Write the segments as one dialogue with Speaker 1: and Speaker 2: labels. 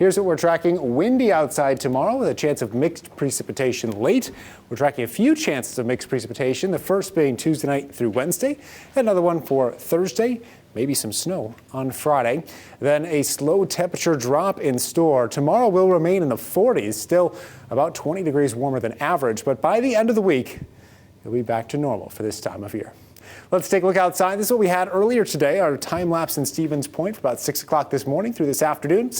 Speaker 1: Here's what we're tracking. Windy outside tomorrow with a chance of mixed precipitation late. We're tracking a few chances of mixed precipitation, the first being Tuesday night through Wednesday, another one for Thursday. Maybe some snow on Friday. Then a slow temperature drop in store. Tomorrow will remain in the 40s, still about 20 degrees warmer than average, but by the end of the week, it'll be back to normal for this time of year. Let's take a look outside. This is what we had earlier today, our time lapse in Stevens Point for about 6 o'clock this morning through this afternoon.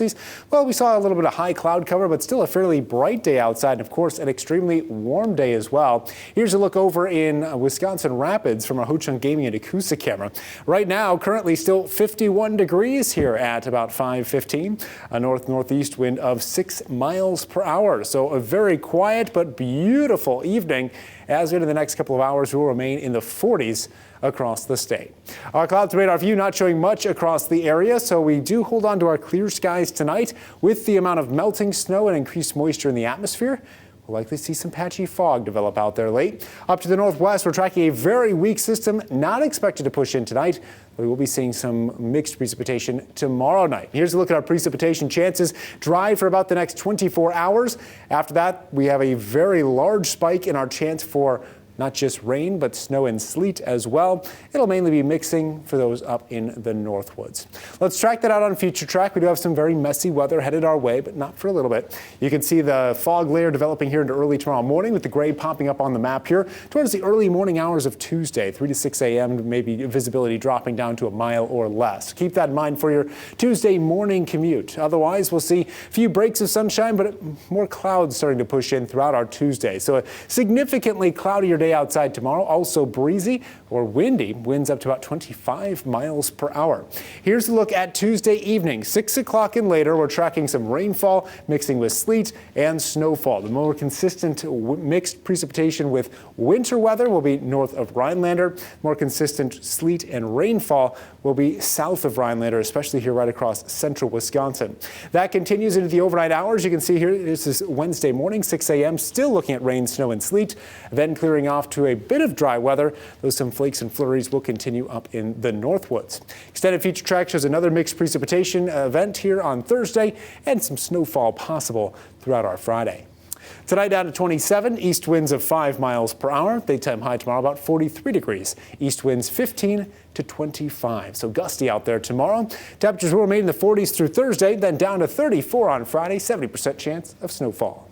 Speaker 1: Well, we saw a little bit of high cloud cover, but still a fairly bright day outside, and of course, an extremely warm day as well. Here's a look over in Wisconsin Rapids from our Ho-Chunk Gaming and Akusa camera. Right now, currently still 51 degrees here at about 5:15. A north-northeast wind of 6 miles per hour. So a very quiet but beautiful evening. As into the next couple of hours, we'll remain in the 40s across the state. Our clouds radar view not showing much across the area, so we do hold on to our clear skies tonight. With the amount of melting snow and increased moisture in the atmosphere, we'll likely see some patchy fog develop out there late. Up to the northwest, we're tracking a very weak system, not expected to push in tonight. We will be seeing some mixed precipitation tomorrow night. Here's a look at our precipitation chances. Dry for about the next 24 hours. After that, we have a very large spike in our chance for not just rain, but snow and sleet as well. It'll mainly be mixing for those up in the Northwoods. Let's track that out on Future Track. We do have some very messy weather headed our way, but not for a little bit. You can see the fog layer developing here into early tomorrow morning with the gray popping up on the map here towards the early morning hours of Tuesday, 3 to 6 a.m., maybe visibility dropping down to a mile or less. Keep that in mind for your Tuesday morning commute. Otherwise, we'll see a few breaks of sunshine, but more clouds starting to push in throughout our Tuesday. So a significantly cloudier day outside tomorrow, also breezy or windy, winds up to about 25 miles per hour. Here's a look at Tuesday evening, 6 o'clock and later. We're tracking some rainfall mixing with sleet and snowfall. The more consistent mixed precipitation with winter weather will be north of Rhinelander. More consistent sleet and rainfall will be south of Rhinelander, especially here right across central Wisconsin. That continues into the overnight hours. You can see here, this is Wednesday morning, 6 a.m., still looking at rain, snow, and sleet, then clearing off to a bit of dry weather, though some flakes and flurries will continue up in the Northwoods. Extended Future Track shows another mixed precipitation event here on Thursday and some snowfall possible throughout our Friday. Tonight down to 27, east winds of 5 miles per hour. Daytime high tomorrow about 43 degrees. East winds 15 to 25. So gusty out there tomorrow. Temperatures will remain in the 40s through Thursday, then down to 34 on Friday, 70% chance of snowfall.